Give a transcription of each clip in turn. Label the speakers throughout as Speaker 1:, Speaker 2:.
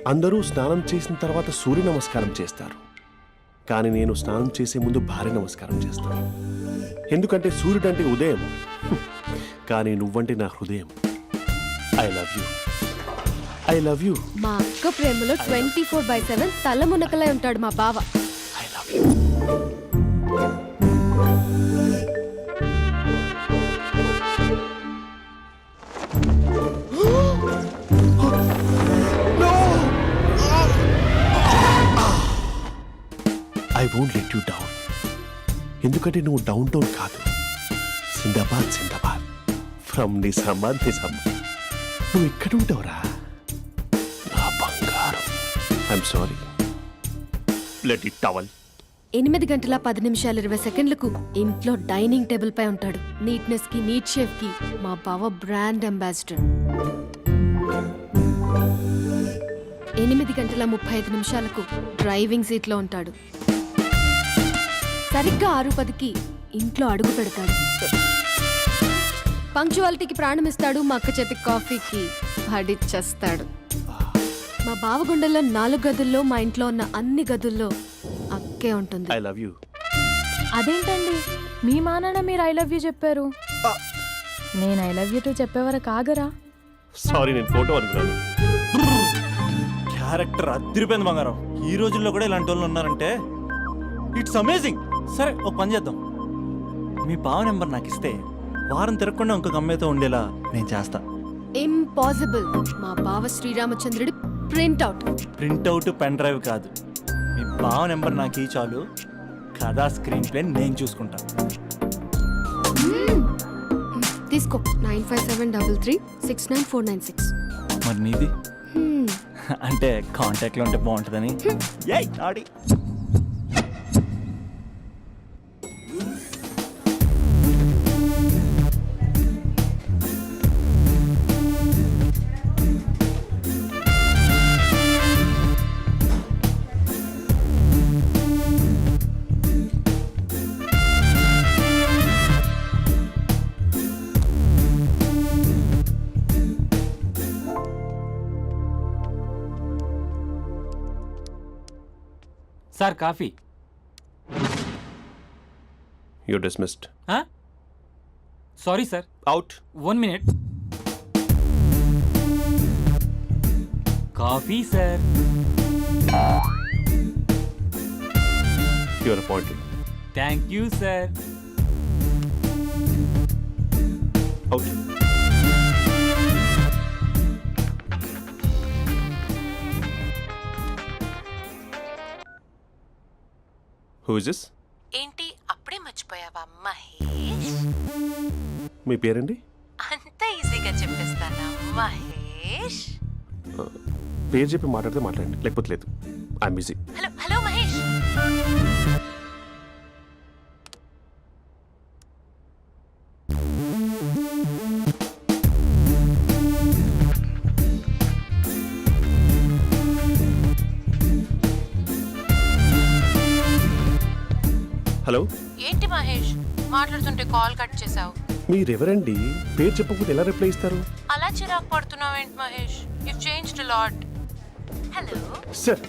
Speaker 1: అందరూ స్నానం చేసిన తర్వాత సూర్య నమస్కారం చేస్తారు, కానీ నేను స్నానం చేసే ముందు భార్య నమస్కారం చేస్తాను. ఎందుకంటే సూర్యుడు అంటే ఉదయం, కానీ నువ్వంటే నా హృదయం. I love you, I love you.
Speaker 2: మా అక్క ప్రేమలో 24/7 తల మునకలై ఉంటాడు మా బావ.
Speaker 1: I love you. I won't let you down. ఎందుకంటే నువ్వు డౌన్ టౌన్ కాదు, జిందాబాద్ జిందాబాద్ ఫ్రమ్ నిజామాబాద్ నిజామాబాద్. నువ్వు ఇక్కడ ఉంటావురా నా బంగారం. I'm sorry, let it towel.
Speaker 2: 8 గంటల 10 నిమిషాలు 20 సెకండ్లకు ఇంట్లో డైనింగ్ టేబుల్ పై ఉంటాడు. నీట్నెస్ కి, నీట్ షేఫ్ కి మా బావ బ్రాండ్ అంబాసిడర్. 8 గంటల 35 నిమిషాలకు డ్రైవింగ్ సీట్ లో ఉంటాడు. సరిగ్గా 6:10కి ఇంట్లో అడుగు పెడతాడు. పంక్చువాలిటీకి ప్రాణమిస్తాడు. మా అక్క చేతి కాఫీకి పడిచ్చేస్తాడు. మా బావ గుండెల్లో 4 గదుల్లో, మా ఇంట్లో ఉన్న అన్ని గదుల్లో అక్కే ఉంటుంది.
Speaker 1: I love you.
Speaker 3: అదేంటండి మీ మానాన్న మీరు ఐ లవ్ యూ చెప్పారు, నేను ఐ లవ్ యూ టు చెప్పేవరకు ఆగరా?
Speaker 1: సారీ, నేను ఫోటో అనుకున్నాను.
Speaker 4: క్యారెక్టర్ అదిరిపోయింది బంగారం. ఈ రోజుల్లో కూడా ఇలాంటి వాళ్ళు ఉన్నారంటే ఇట్స్ అమేజింగ్. సరే ఒక పని చేద్దాం, మీ బావ నెంబర్ నాకు ఇస్తే వారం తిరగకుండా ఇంకొక అమ్మాయితో ఉండేలా నేను చేస్తా.
Speaker 2: ఇంపాసిబుల్. మా బావ శ్రీరామచంద్రుడి ప్రింట్అవుట్.
Speaker 4: ప్రింట్అవుట్ పెన్ డ్రైవ్ కాదు, మీ బావ నెంబర్ నాకు ఈ చాలు. కథా స్క్రీన్ ప్లే నేను చూసుకుంటా.
Speaker 2: తీసుకో. 9573369496.
Speaker 4: మరి నీది అంటే కాంటాక్ట్లో ఉంటే బాగుంటుందని. ఏయ్ ఆడి
Speaker 5: sir coffee.
Speaker 1: You dismissed.
Speaker 5: Sorry sir.
Speaker 1: Out.
Speaker 5: 1 minute. Coffee sir.
Speaker 1: You are appointed.
Speaker 5: Thank you sir.
Speaker 1: Out. Who is this?
Speaker 6: ఏంటి అప్పుడే మర్చిపోయావా మహేష్?
Speaker 1: మీ పేరండి?
Speaker 6: అంత ఈజీగా చెప్పేస్తానా మహేష్?
Speaker 1: పేరు చెప్పి మాట్లాడితే మాట్లాడండి, లేకపోతే లేదు. I'm busy.
Speaker 6: Hello hello Mahesh.
Speaker 1: Hello.
Speaker 6: ఏంటి మహేష్ మాట్లాడుతుంటే కాల్ కట్ చేసావు?
Speaker 1: మీరెవరండి? పేరు చెప్పకపోతే ఎలా రిప్లై ఇస్తారు?
Speaker 6: అలా చిరాకు పడుతున్నావు ఏంటి Mahesh? You changed a lot. Hello
Speaker 1: sir,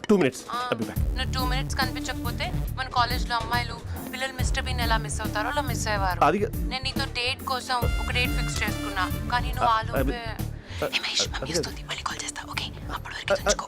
Speaker 1: 2 minutes. I'll be back.
Speaker 6: నువ్వు 2 minutes కనిపించకపోతే మన కాలేజ్లో అమ్మాయిలు పిల్లలు మిస్టర్ బీన్ ఎలా మిస్ అవుతారో అలా మిస్ అయ్యేవారు.
Speaker 1: అది
Speaker 6: నేను నీతో డేట్ కోసం ఒక డేట్ ఫిక్స్ చేసుకున్నా, కానీ నువ్వు ఆలోపే. మహేష్ మమ్మీ వస్తుంది, మళ్ళీ కాల్ చేస్తా. ఓకే, అప్పటి వరకు ఉంచుకో.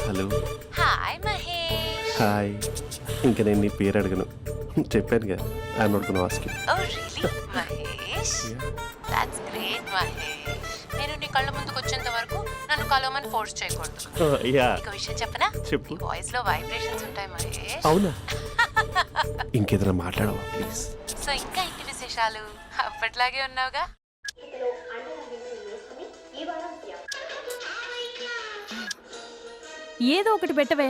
Speaker 1: హలో.
Speaker 6: హాయ్ మహేష్.
Speaker 1: హాయ్. ఇంకా నేను నీ పేరు అడగను, చెప్పానుగా. I'm not gonna ask you.
Speaker 6: Oh really Mahesh? That's great Mahesh. నేను నీ కళ్ళ ముందుకు వచ్చేంత వరకు నన్ను కలవమని ఫోర్స్ చేయకూడదు.
Speaker 1: యా.
Speaker 6: ఒక విషయం చెప్పనా?
Speaker 1: చెప్పు.
Speaker 6: వాయిస్ లో వైబ్రేషన్స్ ఉంటాయి మహేష్.
Speaker 1: అవునా? ఇంకేదైనా మాట్లాడవా ప్లీజ్?
Speaker 6: సో ఇంకా ఇంటి విశేషాలు అప్పట్లాగే ఉన్నావుగా?
Speaker 3: ఏదో ఒకటి పెట్టవే.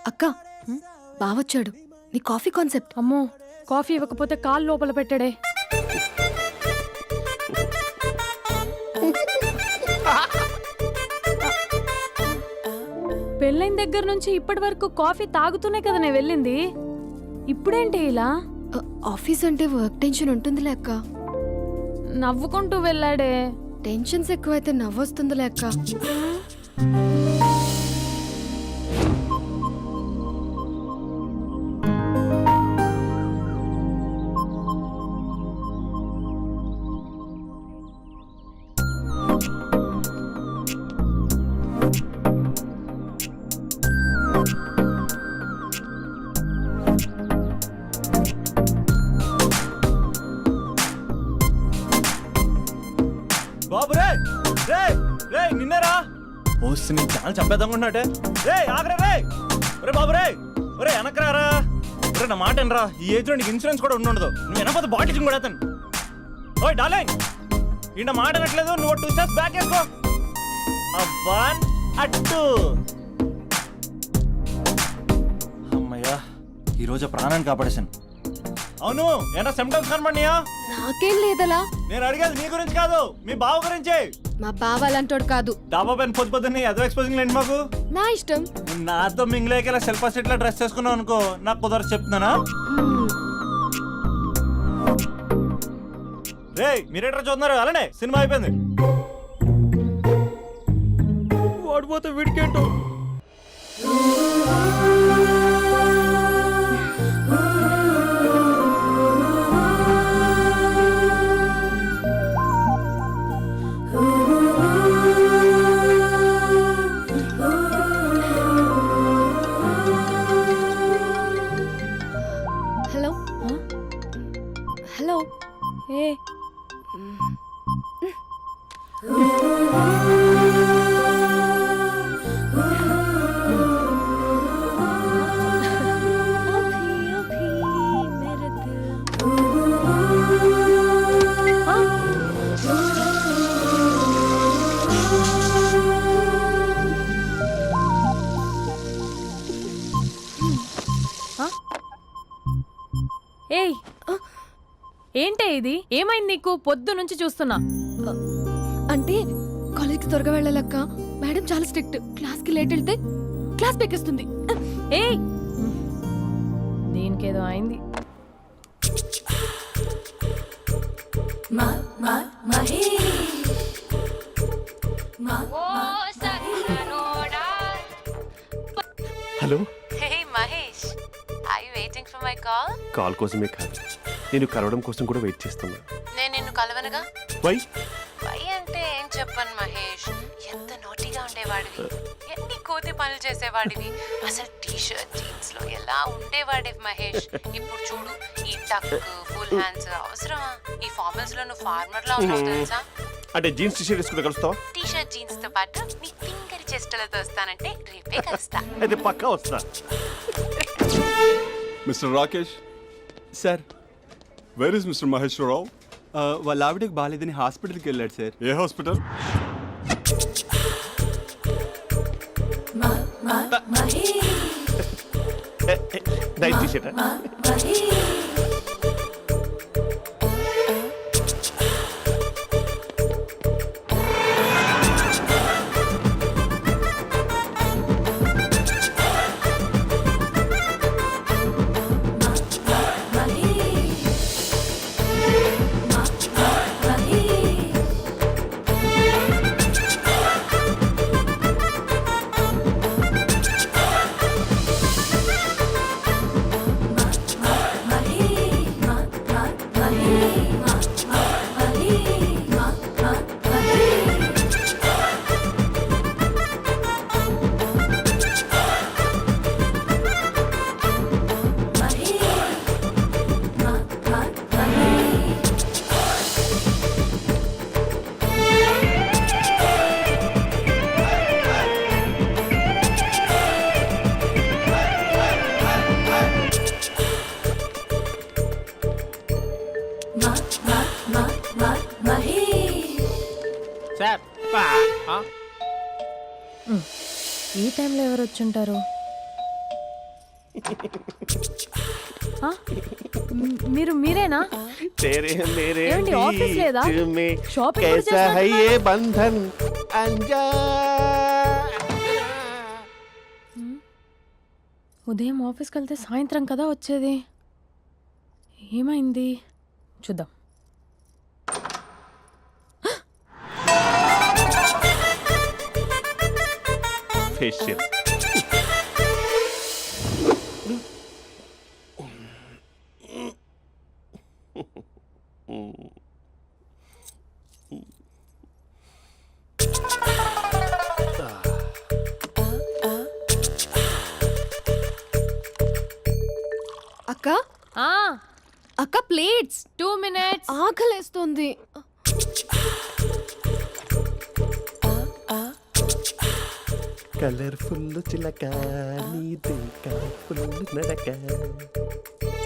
Speaker 2: అక్క బావొచ్చాడు. నీ కాఫీ కాన్సెప్ట్.
Speaker 3: అమ్మో, కాఫీ ఇవ్వకపోతే కాలు లోపల పెట్టడే. పెళ్ళైన దగ్గర నుంచి ఇప్పటి వరకు కాఫీ తాగుతూనే కదా నేను వెళ్ళింది. ఇప్పుడేంటి ఇలా?
Speaker 2: ఆఫీస్ అంటే వర్క్ టెన్షన్ ఉంటుందిలే అక్క.
Speaker 3: నవ్వుకుంటూ వెళ్ళాడే.
Speaker 2: టెన్షన్స్ ఎక్కువైతే నవ్వొస్తుందిలే అక్క.
Speaker 4: బాబు రే రే రే నిన్నేరా ఓసి నీ చాలా చంపేద్దామనుకుంటున్నాటే. రే ఆగరా రే. ఒరే బాబు రే. ఒరే వెనకరారా. ఒరే నా మాట వినరా. ఈ ఏజ్ లో నీకు ఇన్సూరెన్స్ కూడా ఉండదు. నువ్వు వెనకపోతే బాటిల్ కూడా అతను. ఓయ్ డార్లింగ్, ఈయన మాట వినట్లేదు. నువ్వు 2 స్టెప్స్ బ్యాక్ వేసుకో. వన్ అట్టు. అమ్మయ్యా, ఈరోజు ప్రాణాన్ని కాపాడేశాను. అవును, ఏమన్నా సిమ్టమ్స్ కనబడినాయా?
Speaker 2: నాకేం లేదలా.
Speaker 4: నేను అడిగేది నీ గురించి కాదు, మీ బావ గురించి.
Speaker 2: మా బావ అలాంటోడు కాదు.
Speaker 4: డాబా పైన పొద్దు పొద్దున్నే ఎదో ఎక్స్పోజింగ్ లేండి మాకు.
Speaker 2: నా ఇష్టం.
Speaker 4: నాతో మింగిలేక ఇలా శిల్పా సెట్ లా డ్రెస్ చేసుకున్నావు అనుకో, నాకు కుదరదు చెప్తున్నానా? రే మీరేట్రా చూస్తున్నారు? అలానే సినిమా అయిపోయింది. వాడిపోతే వీడికేంటో.
Speaker 2: Hello hello.
Speaker 3: ఏ ఏయ్, ఏంటే ఇది? ఏమైంది నీకు? పొద్దు నుంచి చూస్తున్నా.
Speaker 2: అంటే కాలేజ్కి త్వరగా వెళ్ళాలక్క. మేడం చాలా స్ట్రిక్ట్. క్లాస్కి లేట్ వెళ్తే క్లాస్ పెక్కిస్తుంది.
Speaker 3: ఏయ్, దీనికేదో అయింది.
Speaker 1: Hello.
Speaker 6: Hey Mahesh, I waiting for my call.
Speaker 1: Call కోసమే కాదు, నేను కలవడం కోసం కూడా వెయిట్ చేస్తున్నా.
Speaker 6: నేను నిన్ను కలవనుగా.
Speaker 1: వై?
Speaker 6: వై అంటే ఏం చెప్పను మహేష్. ఎంత నోటిగా ఉండేవాడివి, ఎన్ని కోతి పనులు చేసేవాడివి. అసలు టీ షర్ట్ జీన్స్ లో ఎలా ఉండేవాడివి మహేష్. ఇప్పుడు చూడు, ఈ టక్ ఫుల్ హ్యాండ్స్ అవసరమా? ఈ ఫార్మల్స్ లో నువ్వు ఫార్మర్ లా ఉన్నావు తెలుసా?
Speaker 1: అంటే జీన్స్ టీ షర్ట్ వేసుకుంటే కలుస్తావా?
Speaker 6: టీ షర్ట్ జీన్స్ తో పాటు నీ ఫింగర్ చెస్టలతో వస్తానంటే రేపే కలుస్తా.
Speaker 1: అయితే పక్కా వస్తా.
Speaker 7: Mister Rakesh,
Speaker 8: sir,
Speaker 7: where is mister Maheswararao?
Speaker 8: వాళ్ళ ఆవిడకి బాగాలేదని హాస్పిటల్కి వెళ్ళాడు సార్.
Speaker 7: ఏ hospital?
Speaker 1: Night T shirt.
Speaker 9: Sir
Speaker 3: ఈ టైంలో ఎవరు వచ్చుంటారు? ఆ? మీరేనా?
Speaker 1: तेरे मेरे
Speaker 3: ఏమండి, ఆఫీస్ లేదా?
Speaker 1: बीच में
Speaker 3: షాపింగ్ కూడా
Speaker 1: कैसा है
Speaker 3: చేసినట్టున్నారు?
Speaker 1: ये बंधन अंजा
Speaker 3: ఉదయం ఆఫీస్కి వెళ్తే సాయంత్రం కదా వచ్చేది. ఏమైంది చూద్దాం.
Speaker 1: फेशियल
Speaker 2: అక్క
Speaker 3: ఆ,
Speaker 2: అక్క ప్లేట్స్
Speaker 3: 2 minutes.
Speaker 2: ఆకలేస్తుంది.
Speaker 1: కలర్ఫుల్ చిలక నీదే కలర్ఫుల్ నడక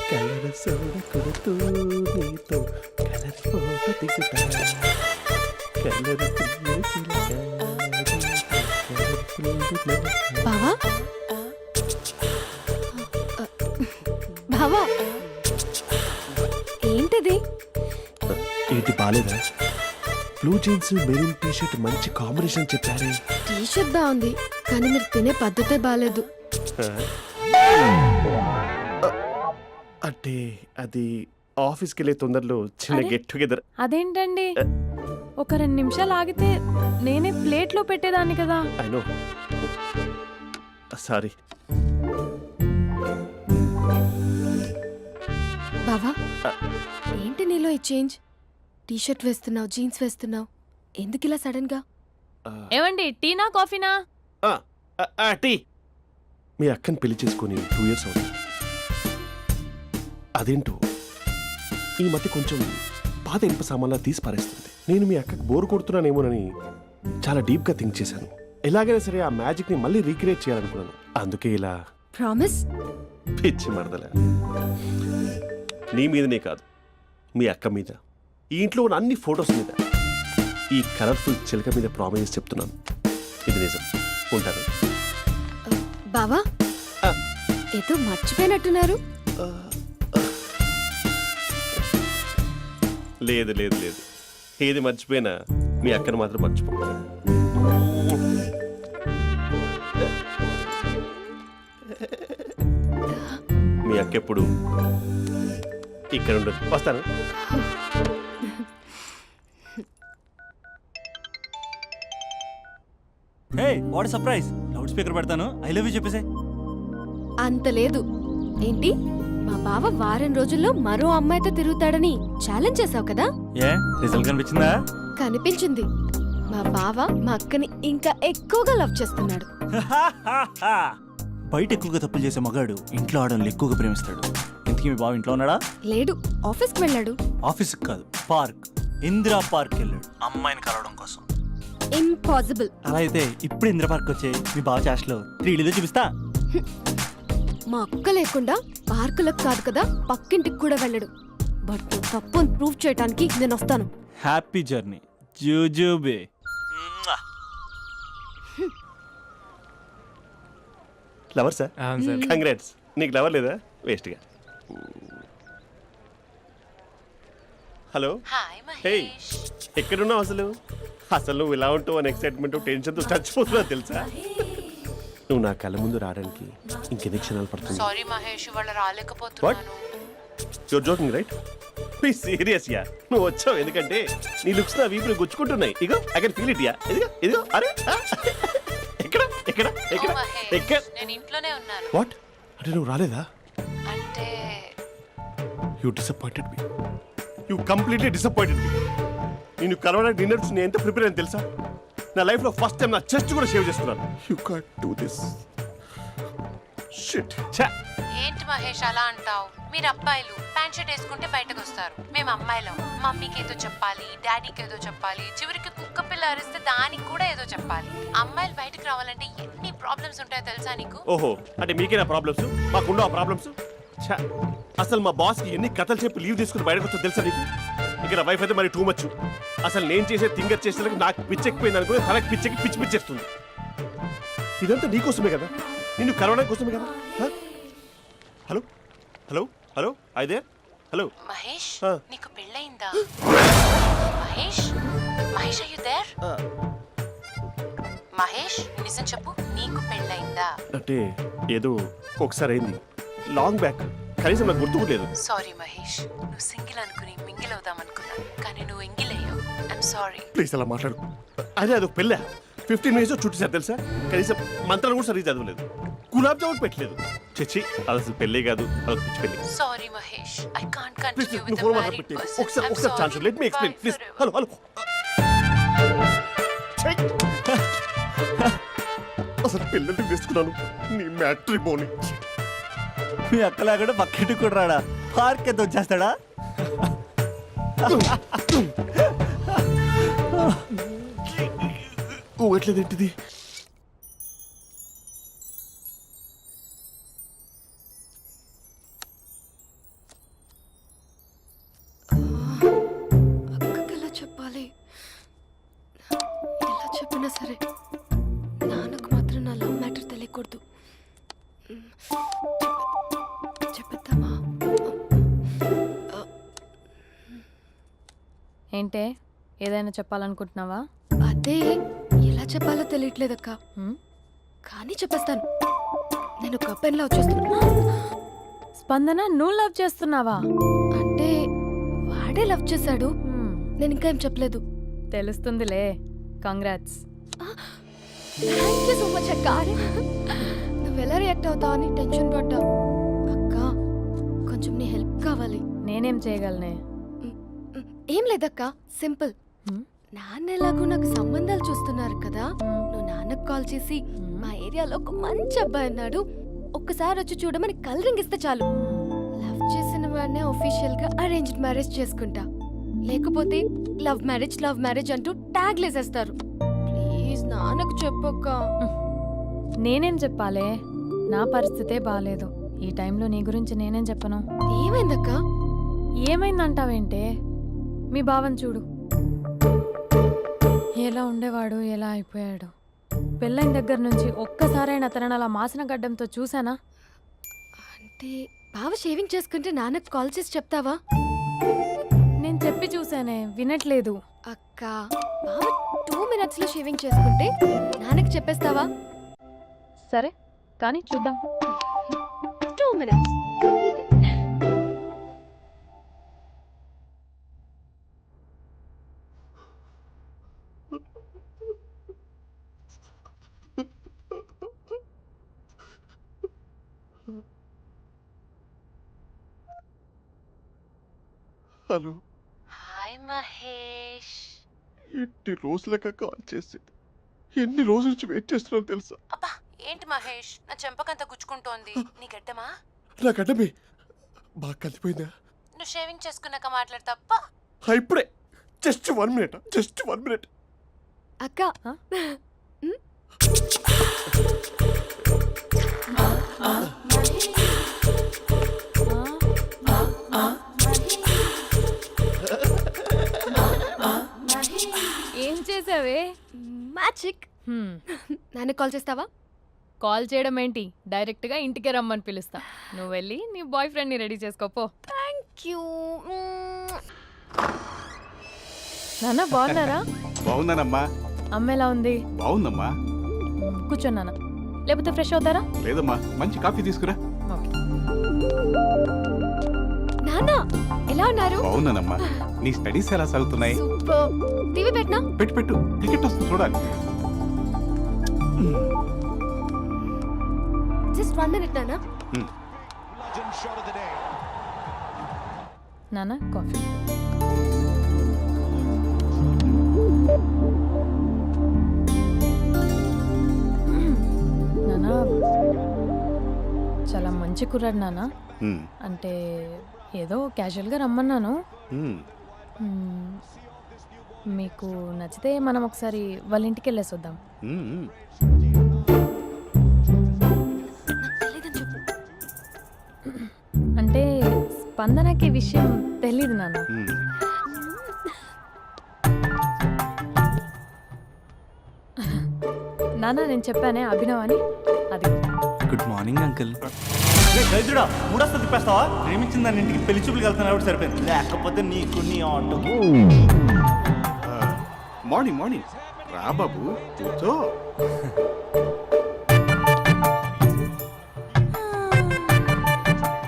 Speaker 1: కలర్ సోడ కొడుతూ నీతో కలర్ ఫోటో దిగుతా కలర్ఫుల్ చిలక కలర్ఫుల్ నడక.
Speaker 2: బావా బావా ఏంటిది?
Speaker 1: ఏంటి బాలేదా? Blue jeans maroon T shirt మంచి కాంబినేషన్ చెప్పారే.
Speaker 2: టీ షర్ట్ బాగుంది కానీ మీరు తినే పద్ధతే బాగాలేదు.
Speaker 1: అంటే అది ఆఫీస్కి వెళ్ళే తొందరలో చిన్న
Speaker 3: అరే.
Speaker 1: Get together.
Speaker 3: అదేంటండి, ఒక 2 నిమిషాలు ఆగితే నేనే ప్లేట్లో పెట్టేదాన్ని కదా.
Speaker 1: I know, sorry.
Speaker 2: బావా ఏంటి నీలో ఈ చేంజ్? టీ షర్ట్ వేస్తున్నావు, జీన్స్ వేస్తున్నావు, ఎందుకు ఇలా సడన్ గా?
Speaker 3: ఏమండి, టీనా కాఫీనా?
Speaker 1: టీ. మీ అక్కని పెళ్లి చేసుకొని 2 years అవుతుంది. అదేంటో ఈ మధ్య కొంచెం పాత ఇనుప సామాన్లా తీసి పారేస్తుంది. నేను మీ అక్కకి బోరు కొడుతున్నానేమోనని చాలా డీప్గా థింక్ చేశాను. ఎలాగైనా సరే ఆ మ్యాజిక్ని మళ్ళీ రీక్రియేట్ చేయాలనుకున్నాను. అందుకే ఇలా.
Speaker 2: ప్రామిస్?
Speaker 1: పిచ్చి మరదల, నీ మీదనే కాదు, మీ అక్క మీద, ఈ ఇంట్లో ఉన్న అన్ని ఫొటోస్ మీద, ఈ కలర్ఫుల్ చిలక మీద ప్రామిస్ చెప్తున్నాను. ఇది నిజం. ఉంటాను.
Speaker 2: బావా
Speaker 1: ఆ.
Speaker 2: ఏదో మర్చిపోయినట్టున్నారు.
Speaker 1: లేదు లేదు లేదు, ఏది మర్చిపోయినా మీ అక్కను మాత్రం మర్చిపో. మీ అక్క ఎప్పుడు ఇక్కడ ఉండదు. వస్తాను.
Speaker 4: Hey what surprise. Loud speaker పెడతాను, ఐ లవ్ యూ చెప్పేసే.
Speaker 2: అంత లేదు. ఏంటి, మా బావ వారం రోజుల్లో మరో అమ్మాయితో తిరుగుతాడని ఛాలెంజ్ చేసావు కదా?
Speaker 4: ఏ రిజల్ట్ కనిపించిందా?
Speaker 2: కనిపించింది. మా బావ మా అక్కని ఇంకా ఎక్కువగా లవ్ చేస్తున్నాడు.
Speaker 4: బయట ఎక్కువగా తప్పులు చేసే మగాడు ఇంట్లో ఆడవాళ్ళు ఎక్కువగా ప్రేమిస్తాడు. ఇంతకీ మీ బావ ఇంట్లో ఉన్నాడా?
Speaker 2: లేడు, ఆఫీస్కి వెళ్ళాడు.
Speaker 4: ఆఫీస్కి కాదు, పార్క్, ఇందిరా పార్క్ వెళ్ళాడు అమ్మాయిని కలవడం కోసం.
Speaker 2: ఇంపాసిబుల్.
Speaker 4: అలా అయితే ఇప్పుడు ఇందిరా పార్క్ వచ్చే మీ బావ చాష్లో 3Dలో చూపిస్తా.
Speaker 2: మా అక్క లేకుండా పార్కులకు కాదు కదా పక్కింటికి కూడా వెళ్ళడు. బట్ నువ్వు తప్పు అని ప్రూవ్ చేయడానికి నేను వస్తాను.
Speaker 4: హ్యాపీ జర్నీ జూజూబే.
Speaker 1: Lover sir, congrats. నీకు లవర్ లేదా? వేస్ట్గా. హలో.
Speaker 6: Hi
Speaker 1: hey,
Speaker 6: Mahesh.
Speaker 1: ఎక్కడున్నావు అసలు? అసలు నువ్వు ఇలా ఉంటావు అని ఎక్సైట్మెంట్ టెన్షన్తో చచ్చిపోతున్నావు తెలుసా? నువ్వు నా కళ్ళ ముందు రావడానికి ఇంకెన్ని క్షణాలు పడుతుంది?
Speaker 6: సారీ మహేష్, ఇవాళ రాలేకపోతున్నాను.
Speaker 1: Your joking right? Please serious ya. నువ్వు వచ్చావు ఎందుకంటే నీ లుక్స్ నా వీపులు గుచ్చుకుంటున్నాయి. ఇగో I can feel it ya. ఇదిగో ఇదిగో. అరే ఎక్కడ ఎక్కడ ఎక్కడ
Speaker 6: ఓ మహేష్,
Speaker 1: ఎక్కడ?
Speaker 6: నేను ఇంట్లోనే ఉన్నాను.
Speaker 1: వాట్ అంటే నువ్వు రాలేదా?
Speaker 6: అంటే
Speaker 1: you disappointed me. You completely disappointed me. నేను కలవడానికి డిన్నర్స్ నేను ఎంత ప్రిపేర్ అని తెలుసా? నా లైఫ్లో ఫస్ట్ టైం నా చెస్ట్ కూడా సేవ్ చేసుకున్నాను. You can't do this. Shit. ఛా.
Speaker 6: ఏంటి మహేష్ అలా అంటావు? మీరు అబ్బాయిలు ప్యాంట్ షర్ట్ వేసుకుంటే బయటకు వస్తారు. మేము అమ్మాయిలం, మమ్మీకి ఏదో చెప్పాలి, డాడీకి ఏదో చెప్పాలి, చివరికి కుక్క పిల్ల అరిస్తే దానికి కూడా ఏదో చెప్పాలి. అమ్మాయిలు బయటకు రావాలంటే ఎన్ని ప్రాబ్లమ్స్ ఉంటాయో తెలుసా నీకు?
Speaker 1: ఓహో, అంటే మీకేనా ప్రాబ్లమ్స్? మాకుండా ఆ ప్రాబ్లమ్స్? ఛా. అసలు మా బాస్కి ఎన్ని కథలు చెప్పి లీవ్ తీసుకుని బయటకు వచ్చా తెలుసా నీకు? ఇక నా వైఫ్ అయితే మరి టూ మచ్. అసలు నేను చేసే థింగర్ చేసేందుకు నాకు పిచ్చెక్కిపోయింది అనుకుని తనకి పిచ్చెక్కి పిచ్చి పిచ్చేస్తుంది. ఇదంతా నీకోసమే కదా, నిన్ను కరోనా కోసమే కదా. హ? హలో హలో హలో అయితే హలో.
Speaker 6: మహేష్
Speaker 1: ఆ.
Speaker 6: నీకు పెళ్ళయిందా? Mahesh Mahesh are you there? మహేష్ నిజం చెప్పు, నీకు పెళ్ళయిందా?
Speaker 1: అంటే ఏదో ఒకసారి అయింది, లాంగ్ బ్యాక్, కనీసం నాకు గుర్తుకు లేదు.
Speaker 6: సారీ మహేష్, నువ్వు సింగిల్ అనుకుని మింగిల్ అవుదాం అనుకున్నా, కానీ నువ్వు ఎంగిల్ అయ్యావు. I'm sorry.
Speaker 1: ప్లీజ్ అలా మాట్లాడు. అదే అదొక పెళ్ళా, 15 మినిట్స్ చుట్టూ సార్ తెలుసా, కనీసం మంత్రాలు కూడా సరిగ్గా చదవలేదు, గులాబ్ జామున్ పెట్టలేదు. చచ్చి అది అసలు పెళ్ళే కాదు, అదొక పిచ్చి పెళ్ళి.
Speaker 6: Sorry Mahesh, I can't
Speaker 1: please
Speaker 6: continue
Speaker 1: నువ్వు
Speaker 6: విత్
Speaker 1: ఫోన్
Speaker 6: ద
Speaker 1: మాట్లాడి
Speaker 6: మ్యారీడ్
Speaker 1: పెట్టి
Speaker 6: పర్సన్.
Speaker 1: ఒకసారి ఒకసారి chance let me explain please. Hello hello. అసలు పెళ్ళంటే తీసుకున్నాను నీ మ్యాట్రీ బోని.
Speaker 4: మీ అక్కలాగడ పక్కింటి కూడా రాడా, పార్క్ ఎంత వచ్చేస్తాడా?
Speaker 1: ఊగట్లేదేంటిది?
Speaker 2: అక్కకి ఎలా చెప్పాలి? ఎలా చెప్పినా సరే నాన్నకు మాత్రం నా లవ్ మ్యాటర్ తెలియకూడదు. చెప్పేద్దామా?
Speaker 3: ఏంటే ఏదైనా చెప్పాలనుకుంటున్నావా?
Speaker 2: అదే ఎలా చెప్పాలో తెలియట్లేదక్క,
Speaker 3: హ్మ్?
Speaker 2: కానీ చెప్పేస్తాను. నేను ఒక అబ్బాయిలా వచ్చేస్తున్నా.
Speaker 3: స్పందన నువ్వు లవ్ చేస్తున్నావా?
Speaker 2: అంటే వాడే లవ్ చేశాడు,
Speaker 3: హ్మ్,
Speaker 2: నేను ఇంకా ఏం చెప్పలేదు.
Speaker 3: తెలుస్తుందిలే. Congrats.
Speaker 2: Thank you so much అక్క. నువ్వు ఎలా రియాక్ట్ అవుతావు అని టెన్షన్ పడ్డా. అక్క కొంచెం నీ హెల్ప్ కావాలి.
Speaker 3: నేనేం చేయగలనే?
Speaker 2: ఏం లేదక్క, సింపుల్.
Speaker 3: హ్మ్?
Speaker 2: నాన్న ఎలాగో నాకు సంబంధాలు చూస్తున్నారు కదా, నువ్వు నాన్నకు కాల్ చేసి మా ఏరియాలో ఒక మంచి అబ్బాయి అన్నాడు, ఒక్కసారి వచ్చి చూడమని కలరింగ్ ఇస్తే చాలు. లవ్ చేసిన వాడినే ఒఫీషియల్ గా అరేంజ్డ్ మ్యారేజ్ చేసుకుంటా. లేకపోతే లవ్ మ్యారేజ్ అంటూ ట్యాగ్ లేసేస్తారు. ప్లీజ్ నాన్నకు చెప్పక్క.
Speaker 3: నేనేం చెప్పాలే? నా పరిస్థితే బాగాలేదు. ఈ టైంలో నీ గురించి నేనేం చెప్పను?
Speaker 2: ఏమైందక్క?
Speaker 3: ఏమైందంటావేంటే? మీ భావం చూడు, ఎలా ఉండేవాడు, ఎలా అయిపోయాడు. పెళ్ళైన దగ్గర నుంచి ఒక్కసారైనా తనని అలా మాసిన గడ్డంతో చూసానా?
Speaker 2: అంటే బావ షేవింగ్ చేసుకుంటే నాన్నకు కాల్ చేసి చెప్తావా?
Speaker 3: నేను చెప్పి చూసానే, వినట్లేదు.
Speaker 2: అక్క బావ 2 minutes లో షేవింగ్ చేసుకుంటే నాన్నకి చెప్పేస్తావా?
Speaker 3: సరే కానీ చూద్దాం.
Speaker 2: 2 minutes.
Speaker 1: హలో.
Speaker 6: హాయ్ మహేష్.
Speaker 1: ఎన్ని రోజులక కాల్ చేసేది, ఎన్ని రోజుల నుంచి వెయిట్ చేస్తున్నాను తెలుసా?
Speaker 6: అబ్బా ఏంటి మహేష్, నా చెంపకంత గుచ్చుకుంటోంది. నీ గడ్డమా?
Speaker 1: నా గడ్డమే బాగా కలిపోయిందా?
Speaker 6: నువ్వు షేవింగ్ చేసుకున్నాక మాట్లాడు తప్ప.
Speaker 1: ఇప్పుడే జస్ట్ 1 minute.
Speaker 2: అక్క
Speaker 3: ఏం చేసావే?
Speaker 2: మ్యాజిక్. నాన్న కాల్ చేస్తావా?
Speaker 3: కాల్ చేయడం ఏంటి, డైరెక్ట్గా ఇంటికే రమ్మని పిలుస్తా. నువ్వు వెళ్ళి నీ బాయ్ ఫ్రెండ్ని రెడీ చేసుకోపో.
Speaker 2: Thank you.
Speaker 3: నాన్న బాగున్నారా?
Speaker 8: బాగున్నానమ్మా.
Speaker 3: అమ్మ ఎలా ఉంది?
Speaker 8: బాగుందమ్మా.
Speaker 3: కూర్చోను నాన్న, లేకపోతే ఫ్రెష్ అవుతారా?
Speaker 8: లేదమ్మా, మంచి కాఫీ తీసుకురా.
Speaker 3: ఓకే.
Speaker 2: నాన్న ఎలా ఉన్నారు?
Speaker 8: బాగున్నానమ్మా. నీ స్టడీస్ ఎలా సాగుతున్నాయి?
Speaker 2: సూపర్. టీవీ పెట్టనా?
Speaker 8: పెట్టు క్రికెట్ వస్తుంది చూడాలి.
Speaker 2: జస్ట్ 1 minute నాన్న.
Speaker 3: నాన్న కాఫీ. నాన్న చాలా మంచి కుర్రాడు నాన్న. అంటే ఏదో క్యాజువల్గా రమ్మన్నాను. మ్మ్. మీకు నచ్చితే మనం ఒకసారి వాళ్ళ ఇంటికి వెళ్ళేసి వద్దాం.
Speaker 2: నాకు తెలీదని చెప్పు.
Speaker 3: అంటే స్పందనకి విషయం తెలీదు నాన్న. నాన్న నేను చెప్పానే అభినవ్ అని అది
Speaker 5: గుడ్ మార్నింగ్ అంకుల్.
Speaker 4: దరిద్రుడా మూడొస్తా తిప్పేస్తావా? ప్రేమించిన దాని ఇంటికి పెళ్లి చూపులకు వెళ్తాను కాబట్టి సరిపోయింది, లేకపోతే నీకు నీ ఆటో.
Speaker 8: మార్నింగ్ మార్నింగ్ రా బాబు కూర్చో.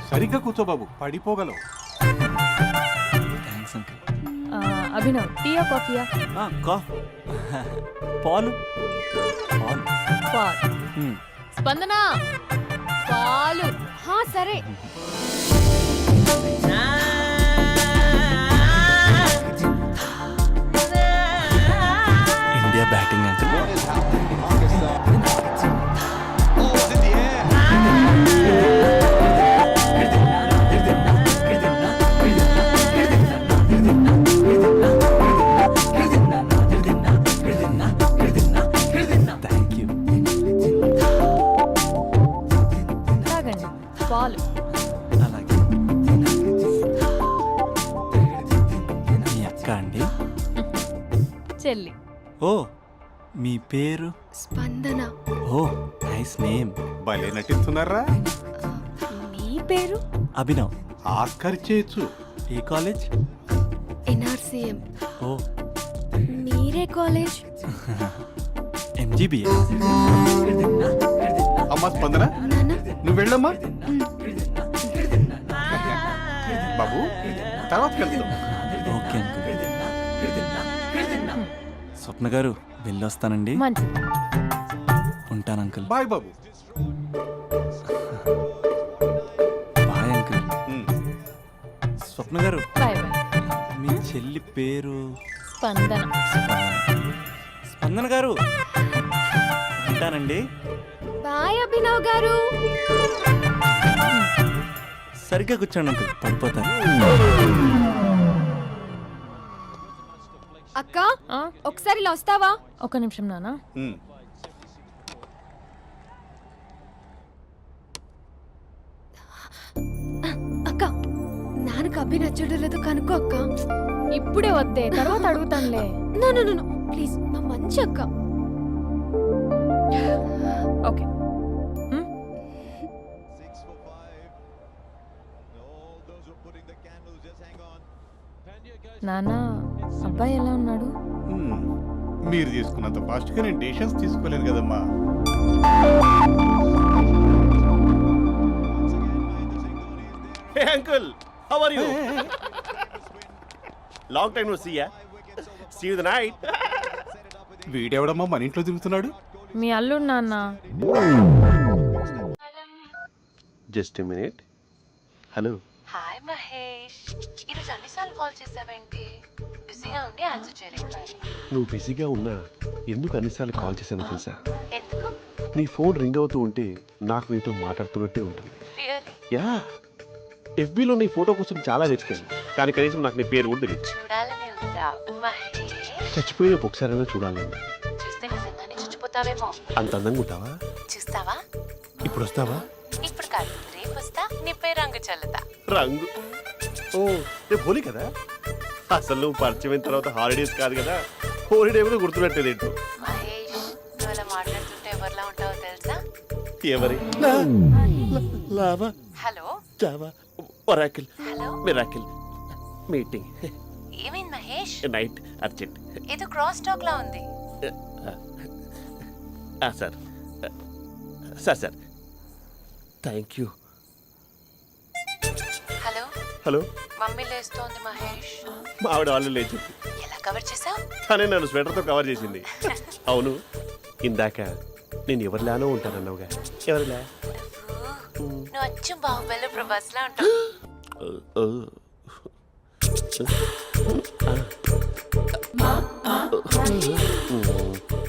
Speaker 8: సరిగ్గా కూర్చో బాబు, పడిపోగలవు.
Speaker 5: Thanks uncle.
Speaker 3: అభినవ్ టీయా కాఫీయా?
Speaker 4: పాలు
Speaker 3: పాల్. స్పందన పాలు.
Speaker 2: హా సరే.
Speaker 5: India batting uncle. Thank you.
Speaker 3: తాగండి పాలు.
Speaker 5: అలాగే. మీ అక్క అండి?
Speaker 3: చెల్లి.
Speaker 5: ఓ మీ పేరు?
Speaker 2: స్పందన.
Speaker 5: ఓ నైస్ నేమ్.
Speaker 8: భలే నటిస్తున్నారా?
Speaker 2: మీ పేరు?
Speaker 5: అభినవ్.
Speaker 8: ఆస్కర్ చేయొచ్చు.
Speaker 5: ఏ కాలేజ్?
Speaker 2: ఎన్ఆర్సీఎం.
Speaker 5: ఓ
Speaker 2: మీరే కాలేజ్?
Speaker 5: ఎంజీబీఏ.
Speaker 8: అమ్మా స్పందన
Speaker 2: నాన్న
Speaker 8: నువ్వు వెళ్ళమ్మా. బాబు తర్వాత వెళ్తాం.
Speaker 5: Okay uncle. స్వప్న గారు వెళ్ళొస్తానండి.
Speaker 3: మంచిది.
Speaker 5: ఉంటాను అంకుల్.
Speaker 8: బాయ్ బాబు.
Speaker 5: Bye uncle.
Speaker 8: ఉమ్.
Speaker 5: స్వప్న గారు
Speaker 3: బాయ్ బాయ్.
Speaker 5: మీ చెల్లి పేరు?
Speaker 3: స్పందన.
Speaker 5: స్పందన గారు ఉంటానండి.
Speaker 2: బాయ్ అభినవ్ గారు.
Speaker 5: సరిగ్గా కూర్చోండి అంకుల్, పడిపోతారు.
Speaker 2: అక్క
Speaker 3: ఆ,
Speaker 2: ఒకసారి ఇలా వస్తావా?
Speaker 3: ఒక్క నిమిషం నాన్న.
Speaker 8: ఉమ్.
Speaker 2: అక్క నాన్నకు అభి నచ్చడం లేదో కనుక్కో అక్క.
Speaker 3: ఇప్పుడే వద్దే, తర్వాత అడుగుతానులే.
Speaker 2: No no no no please, నా మంచి అక్క.
Speaker 3: ఓకే. నాన్న అబ్బాయి ఎలా ఉన్నాడు?
Speaker 8: ఉమ్. మీరు తీసుకున్నంత ఫాస్ట్గా నేను డెసిషన్స్ తీసుకోలేను కదమ్మా.
Speaker 1: Hey uncle, how are you? Long time no see ya. See you the night.
Speaker 8: వీడెవడమ్మా మన ఇంట్లో తిరుగుతున్నాడు?
Speaker 3: మీ అల్లుడు నాన్న.
Speaker 1: Just a minute. Hello.
Speaker 6: Hi Mahesh, ఈరోజు అన్నిసార్లు కాల్ చేసావేంటి? బిజీగా ఉండి ఆన్సర్ చేయలేదు.
Speaker 1: నువ్వు బిజీగా ఉన్నా ఎందుకు అన్నిసార్లు కాల్ చేశానో తెలుసా?
Speaker 6: ఎందుకు?
Speaker 1: నీ ఫోన్ రింగ్ అవుతూ ఉంటే నాకు నీతో మాట్లాడుతున్నట్టే ఉంటుంది.
Speaker 6: రియల్లీ?
Speaker 1: యా, ఎఫ్బీలో నీ ఫోటో కోసం చాలా వెతికాను, కానీ కనీసం నాకు నీ పేరు కూడా తెలియదు.
Speaker 6: చూడాలని ఉందా మహేష్?
Speaker 1: చచ్చిపోయిన ఒకసారైనా చూడాలని.
Speaker 6: చూస్తే నిజంగానే చచ్చిపోతావేమో.
Speaker 1: అంత అందంగా ఉంటావా?
Speaker 6: చూస్తావా?
Speaker 1: ఇప్పుడు వస్తావా?
Speaker 6: ఇప్పుడు కాదు, రేపు వస్తా, నీపై రంగు చల్లుతా.
Speaker 1: రంగు? ఓ రేపు హోలీ కదా. అసలు నువ్వు పరిచయం అయిన తర్వాత హాలిడేస్ కాదు కదా, హోలిడే కూడా గుర్తుపెట్టేది ఏంటో.
Speaker 6: మహేష్, నువ్వు అలా మాట్లాడుతుంటే ఎవరిలా ఉంటావో తెలుసా?
Speaker 1: ఎవరి? Lava,
Speaker 6: hello
Speaker 1: java, oracle,
Speaker 6: hello,
Speaker 1: miracle, meeting,
Speaker 6: ఏమైంది మహేష్?
Speaker 1: Night, urgent.
Speaker 6: ఏదో క్రాస్ టాక్ లా ఉంది.
Speaker 1: Sir sir sir thank you.
Speaker 6: Hello,
Speaker 1: hello,
Speaker 6: mummy లేస్తోంది మహేష్.
Speaker 1: మా ఆవిడ వాళ్ళు లేచి
Speaker 6: ఎలా కవర్ చేసావు?
Speaker 1: తనే నన్ను స్వెటర్తో కవర్ చేసింది. అవును, ఇందాక నేను ఎవరిలానో ఉంటానన్నావుగా, ఎవరిలా?
Speaker 6: నువ్వు అచ్చం బాహుబలి ప్రభాస్ లా ఉంటావు.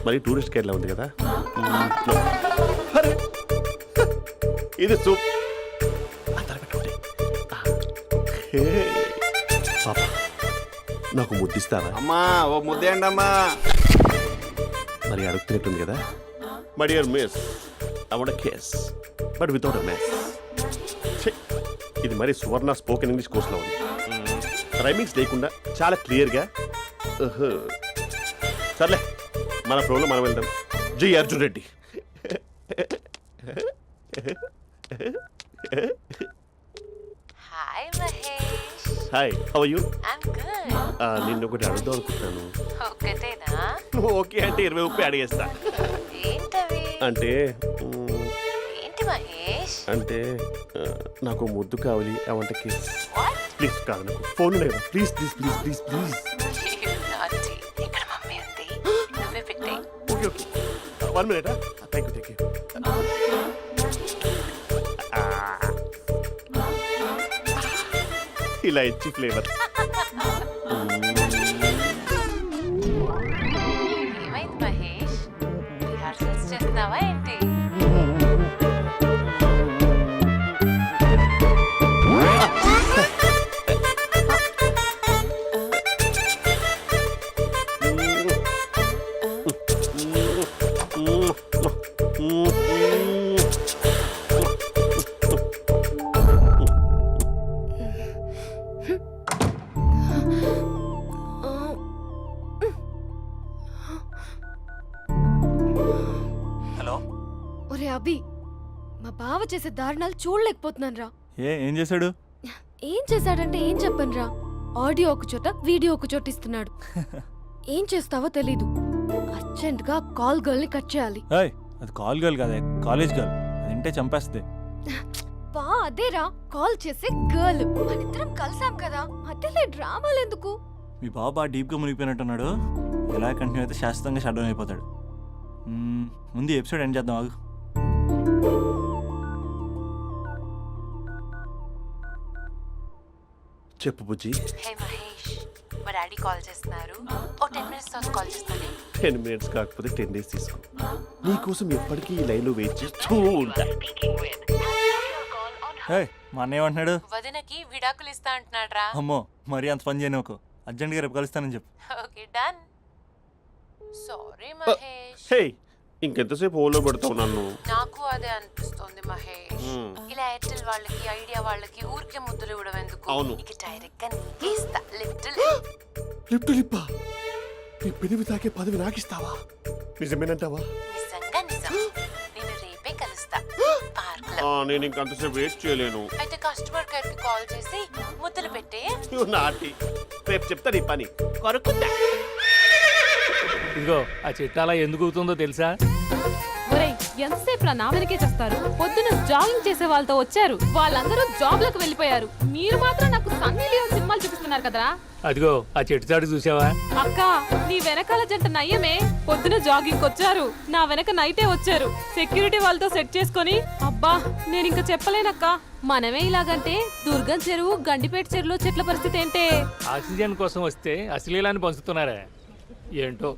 Speaker 1: మరి టూరిస్ట్ గైడ్లా ఉంది కదా. అరే, ఇది సూప్. పాప, నాకు ముద్దిస్తావా?
Speaker 7: అమ్మా ఓ ముద్దేయండి అమ్మా.
Speaker 1: మరి అడుగుతున్నట్టుంది కదా. My dear miss, I want kiss but without a mess. ఇది మరి సువర్ణ స్పోకెన్ ఇంగ్లీష్ కోర్సులో ఉంది. రైమింగ్స్ లేకుండా చాలా క్లియర్గా. సర్లే, మన ఫ్లోలో మనం వెళ్దాం. జై Arjun Reddy.
Speaker 6: Hi Mahesh.
Speaker 1: Hi, how are you?
Speaker 6: I'm good.
Speaker 1: నిన్ను ఒకటి అడుగుదాం అనుకుంటున్నాను.
Speaker 6: ఒక్కటేనా?
Speaker 1: నువ్వు ఓకే అంటే 20 అడిగేస్తా.
Speaker 6: ఏంటవి?
Speaker 1: అంటే
Speaker 6: ఏంటి మహేష్?
Speaker 1: అంటే నాకు ముద్దు కావాలి. అవంటకి
Speaker 6: వాట్?
Speaker 1: ప్లీజ్ కాదు, నాకు ఫోన్ లేదా, please please please please please.
Speaker 6: నాటి ఇక్కడ మమ్మీ ఉంది, నువ్వే పెట్టే.
Speaker 1: Okay okay, 1 minute. Thank you. ఇలా ఇచ్చి ఫ్లేవర్.
Speaker 6: ఏమైంది మహేష్? రిహార్సల్స్ చేస్తున్నావా ఏంటి?
Speaker 4: హలో.
Speaker 2: ఒరే అభి, మా బావ చేసే దారుణాలు చూడలేకపోతున్నాను రా.
Speaker 4: ఏం చేశాడు?
Speaker 2: ఏం చేశాడంటే ఏం చెప్పను రా. ఆడియో ఒక చోట, వీడియో ఒక చోట ఇస్తున్నాడు. ఏం చేస్తావో తెలీదు. అర్జెంట్ గా కాల్ గర్ల్ ని కట్ చేయాలి.
Speaker 4: ఏయ్, అది కాల్ గర్ల్ కాదే, కాలేజ్ గర్ల్. అది వింటే చంపేస్తుంది.
Speaker 2: బా అదేరా, కాల్ చేసే గర్ల్. మనిద్దరం కలిసాం కదా, మధ్యలో డ్రామాలు ఎందుకు?
Speaker 4: మీ బాబు బాగా డీప్గా మునిగిపోయినట్టున్నాడు. ఎలా కంటిన్యూ అయితే శాశ్వతంగా షట్ డౌన్ అయిపోతాడు. ముందు ఎపిసోడ్ ఎండ్ చేద్దాం, ఆగు.
Speaker 1: చెప్పు బుజ్జి.
Speaker 6: హే మహేష్, మా డాడీ కాల్ చేస్తున్నారు. ఓ 10 minutes తర్వాత కాల్ చేస్తాను.
Speaker 1: 10 minutes కాకపోతే 10 days తీసుకో. నీకోసం ఎప్పటికీ ఈ లైన్లో వెయిట్ చేస్తూ ఉంటా.
Speaker 4: హే, మా అన్నయ్య ఏమంటున్నాడు?
Speaker 6: వదినకి విడాకులు ఇస్తా అంటున్నాడు రా.
Speaker 4: అమ్మో, మరీ అంత పని చేయను. అర్జెంట్గా రేపు కలుస్తానని చెప్పు.
Speaker 6: Okay done. సారీ మహేష్.
Speaker 1: హే, ఇంకెంతసేపు హోల్లో పెడతావు నన్ను?
Speaker 6: నాకు అదే అనిపిస్తోంది మహేష్. ఇలా ఎయిర్టెల్ వాళ్ళకి, ఐడియా వాళ్ళకి ఊరికే ముద్దులు ఇవ్వడం ఎందుకు?
Speaker 1: అవును.
Speaker 6: ఇక డైరెక్ట్ గా నీకే ఇస్తా. లిటిల్
Speaker 1: లిప్టు లిప్పా, నీ పెదవి తాకే పదవి నాకిస్తావా? నిజమేనంటావా?
Speaker 6: నిజంగా నిజం. నేను రేపే కలుస్తా పార్క్ లో.
Speaker 1: నేను ఇంకంతసేపు వెయిట్ చేయలేను.
Speaker 6: అయితే కస్టమర్ కేర్ కి కాల్ చేసి ముద్దులు పెట్టే.
Speaker 1: నువ్వు నాటి, రేపు చెప్తా నీ పని. కొరుకుందా.
Speaker 9: ఇదిగో ఆ చెట్టు అలా ఎందుకు అవుతుందో తెలుసా?
Speaker 3: ఒరేయ్, ఎంతసేపు నా వెనకే చేస్తారు? పొద్దున జాగింగ్ చేసే వాళ్ళతో వచ్చారు, వాళ్ళందరూ జాబ్లకు వెళ్ళిపోయారు. మీరు మాత్రం నాకు సన్నీ లియోన్ సినిమాలు చూపిస్తున్నారు కదరా.
Speaker 9: అదిగో ఆ చెట్టు చాటు చూసావా?
Speaker 3: అక్క, నీ వెనకాల జంట నయ్యమే. పొద్దున జాగింగ్ వచ్చారు, నా వెనక నైటే వచ్చారు. సెక్యూరిటీ వాళ్ళతో సెట్ చేసుకొని, అబ్బా నేను ఇంకా చెప్పలేనక్క. మనమే ఇలాగంటే దుర్గం చెరువు, గండిపేట చెరువులో చెట్ల పరిస్థితి ఏంటే?
Speaker 9: ఆక్సిజన్ కోసం వస్తే అశ్లీలాన్ని పంచుతున్నారా ఏంటో.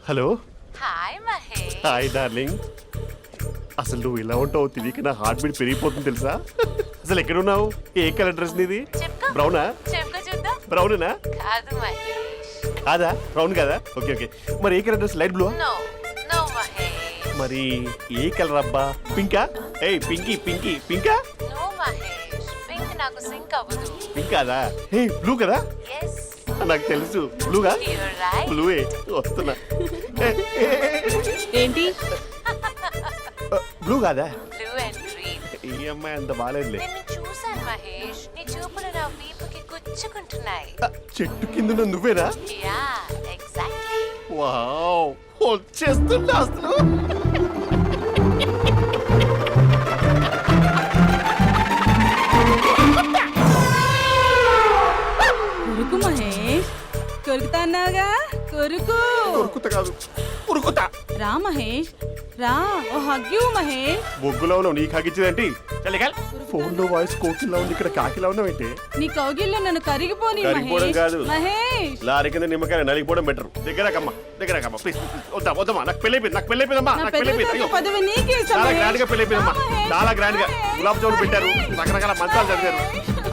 Speaker 1: Hello.
Speaker 6: Hi Mahesh.
Speaker 1: Hi darling. అసలు నువ్వు ఇలా ఉంటావు తెలియక నా హార్ట్ బీట్ పెరిగిపోతుంది తెలుసా? అసలు ఎక్కడున్నావు? ఏ కలర్ డ్రెస్ నీది?
Speaker 6: చెప్పుకో.
Speaker 1: బ్రౌనా?
Speaker 6: చెప్పుకో చూద్దాం.
Speaker 1: బ్రౌనేనా?
Speaker 6: కాదు మహేష్.
Speaker 1: కాదా? బ్రౌన్ కదా? Okay okay. మరి ఏ colour dress? Light blue?
Speaker 6: No no Mahesh.
Speaker 1: మరి ఏ కలర్ అబ్బా? పింకా? ఏయ్ పింకీ పింకీ పింకా?
Speaker 6: నో మహేష్, పింక్ నాకు సింక్ అవ్వదు.
Speaker 1: పింక్ కాదా? ఏ బ్లూ కదా?
Speaker 6: ఎస్,
Speaker 1: నాకు తెలుసు. బ్లూగా?
Speaker 6: You're right.
Speaker 1: బ్లూవే వస్తున్నా.
Speaker 3: ఏంటి?
Speaker 1: బ్లూ కాదా?
Speaker 6: Blue and green.
Speaker 1: ఈ అమ్మాయి అంత బాగాలేదులే.
Speaker 6: నిన్ను చూశాను మహేష్, నీ చూపులు నా వీపుకి గుచ్చుకుంటున్నాయి.
Speaker 1: చెట్టు కింద నువ్వేనా?
Speaker 6: Yeah exactly.
Speaker 1: వావ్, వచ్చేస్తున్నా అసలు.
Speaker 10: కొరుకు మహేష్, కొరుకుతా అన్నావుగా, కొరుకు.
Speaker 1: ఉరుకుతా కాదు, ఉరుకుతా.
Speaker 10: రా మహేష్, రా. ఓ హగ్గు మహేష్.
Speaker 1: బొగ్గులో ఉన్నావు, నీకు హగిచ్చేదేంటి? ఫోన్ లో వాయిస్ కోకిలా ఉంది, ఇక్కడ కాకిలా ఉన్నావు ఏంటి?
Speaker 10: నీ కౌగిల్లో నన్ను కరిగిపోని
Speaker 1: కరిగిపోవడం
Speaker 10: మహేష్.
Speaker 1: కాదు.
Speaker 10: మహేష్,
Speaker 1: లారీ కింద నిమ్మకాయ నలిగిపోవడం బెటర్. దగ్గరకమ్మా ప్లీజ్. వద్దా వద్దమ్మా, నాకు పెళ్ళైపోయిందమ్మా,
Speaker 10: నా
Speaker 1: నాకు
Speaker 10: పెద్ద
Speaker 1: పెళ్ళైపోయింది. అయ్యో,
Speaker 10: పదవి నీకే ఇస్తా
Speaker 1: చాలా
Speaker 10: మహేష్.
Speaker 1: గ్రాండ్ గా పెళ్ళైపోయిందమ్మా,
Speaker 10: రా మహేష్,
Speaker 1: చాలా గ్రాండ్ గా.
Speaker 10: మహేష్.
Speaker 1: గులాబ్ జామున్ పెట్టారు, రకరకాల మంచాలు చదివారు.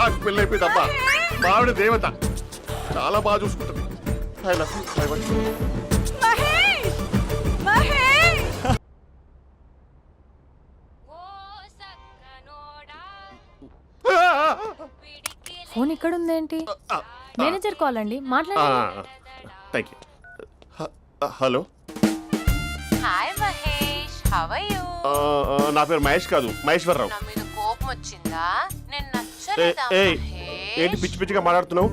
Speaker 1: నాకు పెళ్ళైపోయిందమ్మా. మావిడ దేవత, చాలా బాగా చూసుకుంటుంది. I love you. I want you.
Speaker 10: Mahesh, Mahesh.
Speaker 3: Phone ఇక్కడ ఉందేంటి? మేనేజర్ కాల్ అండి, మాట్లాడండి.
Speaker 1: Thank you. Hello.
Speaker 6: Hi how are you?
Speaker 1: నా పేరు మహేష్ కాదు, మహేశ్వరరావు.
Speaker 6: నా మీద కోపం వచ్చిందా? నేను
Speaker 1: ఏ-
Speaker 6: నచ్చలేదా
Speaker 1: ఏయ్,
Speaker 6: మహేష్?
Speaker 1: ఏంటి పిచ్చి పిచ్చిగా మాట్లాడుతున్నావు?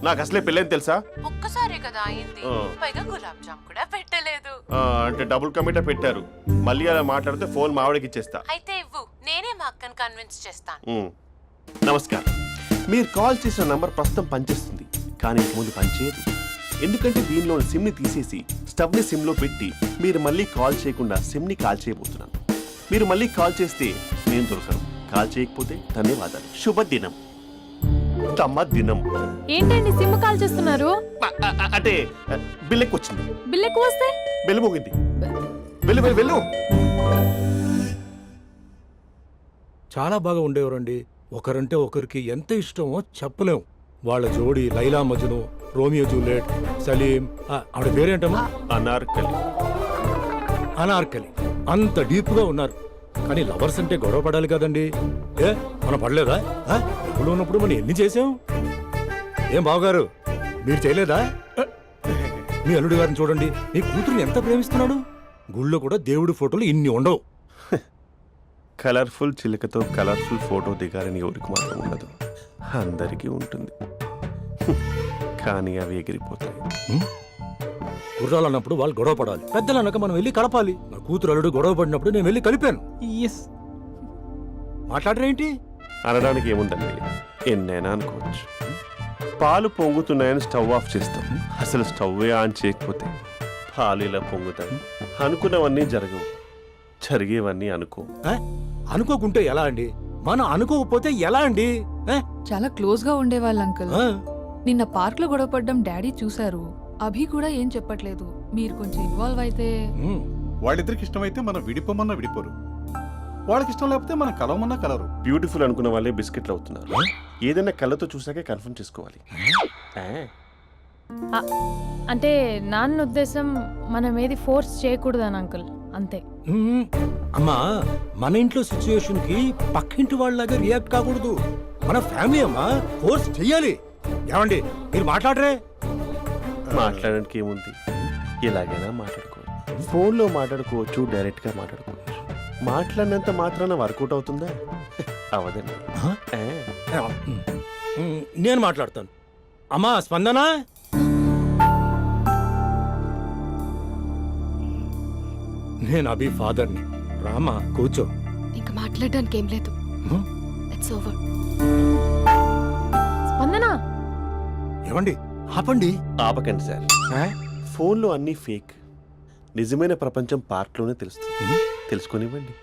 Speaker 1: నాకు అసలే పెళ్ళని తెలుసా?
Speaker 6: ఒక్కసారి కదా అయింది,
Speaker 1: ఆ.
Speaker 6: పైగా గులాబ్ జామ్ కూడా పెట్టలేదు.
Speaker 1: అంటే డబుల్ కమిటా పెట్టారు. మళ్ళీ అలా మాట్లాడితే ఫోన్ మా ఆవిడకి ఇచ్చేస్తా.
Speaker 6: అయితే ఇవ్వు, నేనే మా అక్కని కన్విన్స్ చేస్తాను.
Speaker 1: నమస్కారం. మీరు కాల్ చేసిన నంబర్ ప్రస్తుతం పనిచేస్తుంది, కానీ ఇంక ముందు పనిచేయదు. ఎందుకంటే దీనిలో సిమ్ ని తీసేసి స్టవ్ ని సిమ్ లో పెట్టి మీరు మళ్ళీ కాల్ చేయకుండా సిమ్ ని కాల్ చేయబోతున్నాను. మీరు మళ్ళీ కాల్ చేస్తే నేను దొరకను, కాల్ చేయకపోతే ధన్యవాదాలు. శుభదినం. తమ దినం.
Speaker 3: ఏంటండి సిమ్ కాల్ చేస్తున్నారు?
Speaker 1: అంటే బిల్ ఎక్కువ వచ్చింది.
Speaker 3: బిల్ ఎక్కువ వస్తే
Speaker 1: బెల్లు మోగింది. వెళ్ళు వెళ్ళు వెళ్ళు.
Speaker 9: చాలా బాగా ఉండేవారండి. ఒకరంటే ఒకరికి ఎంత ఇష్టమో చెప్పలేం. వాళ్ళ జోడి లైలా మజ్ను, రోమియో జూలియట్, సలీం, ఆవిడ పేరేంటమ్మా?
Speaker 1: అనార్కలి.
Speaker 9: అనార్కలి. అంత డీప్ గా ఉన్నారు. కానీ లవర్స్ అంటే గొడవ పడాలి కదండి. ఏ మనం పడలేదా? ఎప్పుడు ఉన్నప్పుడు మనం ఎన్ని చేసాం? ఏం బావగారు, మీరు చేయలేదా? మీ అల్లుడి గారిని చూడండి, మీ కూతురుని ఎంత ప్రేమిస్తున్నాడు. గుళ్ళో కూడా దేవుడి ఫోటోలు ఇన్ని ఉండవు.
Speaker 1: కలర్ఫుల్ చిలుకతో కలర్ఫుల్ ఫోటో దిగాలని ఎవరికి మాత్రం ఉండదు, అందరికీ ఉంటుంది. కానీ అవి ఎగిరిపోతాయి.
Speaker 9: గుర్రాలు అన్నప్పుడు వాళ్ళు గొడవ పడాలి, పెద్దలు అన్నాక మనం వెళ్ళి కలపాలి. నా కూతురు అల్లుడు గొడవ పడినప్పుడు నేను వెళ్ళి కలిపాను. మాట్లాడరేంటి?
Speaker 1: అనడానికి ఏముందండి, ఎన్నైనా అనుకోవచ్చు. పాలు పొంగుతున్నాయని స్టవ్ ఆఫ్ చేస్తాం, అసలు స్టవ్ ఆన్ చేయకపోతే పాలు ఇలా పొంగుతాయి. అనుకున్నవన్నీ జరగవు, జరిగేవన్నీ అనుకో.
Speaker 9: అనుకోకుంటే ఎలా అండి? మనం అనుకోకపోతే ఎలా అండి?
Speaker 10: చాలా క్లోజ్ గా ఉండేవాళ్ళు అంకుల్.
Speaker 9: ఆ?
Speaker 10: నిన్న పార్క్ లో గొడవపడ్డం డాడీ చూశారు. అభి కూడా ఏం చెప్పట్లేదు. మీరు కొంచెం ఇన్వాల్వ్ అయితే.
Speaker 9: ఉమ్.
Speaker 8: వాళ్ళిద్దరికి ఇష్టమైతే మనం విడిపోమన్నా విడిపోరు, వాళ్ళకి ఇష్టం లేకపోతే మనం కలవమన్నా కలరు.
Speaker 1: బ్యూటిఫుల్ అనుకున్న వాళ్ళే బిస్కెట్లు అవుతున్నారు. ఏదైనా కళ్ళతో చూసాకే కన్ఫర్మ్ చేసుకోవాలి.
Speaker 3: అంటే నాన్న ఉద్దేశం మనం ఏది ఫోర్స్ చేయకూడదని అంకుల్, అంతే.
Speaker 9: ఉమ్. అమ్మా, మన ఇంట్లో సిచ్యుయేషన్ కి పక్కింటి వాళ్ళలాగా రియాక్ట్ కాకూడదు. మన ఫ్యామిలీ అమ్మా, ఫోర్స్ చెయ్యాలి. ఏమండి మీరు మాట్లాడరే?
Speaker 1: మాట్లాడడానికి ఏముంది, ఎలాగైనా మాట్లాడుకోవచ్చు. ఫోన్లో మాట్లాడుకోవచ్చు, డైరెక్ట్గా మాట్లాడుకోవచ్చు. మాట్లాడినంత మాత్రాన వర్కౌట్ అవుతుందా? అవదండి.
Speaker 9: నేను మాట్లాడతాను. అమ్మా స్పందన, నేను అభి ఫాదర్ని. రామా కూర్చో.
Speaker 2: ఇంకా మాట్లాడడానికి ఏం లేదు.
Speaker 9: హ్మ్?
Speaker 2: It's over.
Speaker 3: స్పందన,
Speaker 9: ఏమండి ఆపండి.
Speaker 1: ఆపకండి సార్, ఫోన్లో అన్నీ ఫేక్. నిజమైన ప్రపంచం పార్ట్లోనే తెలుస్తుంది. తెలుసుకొనివ్వండి.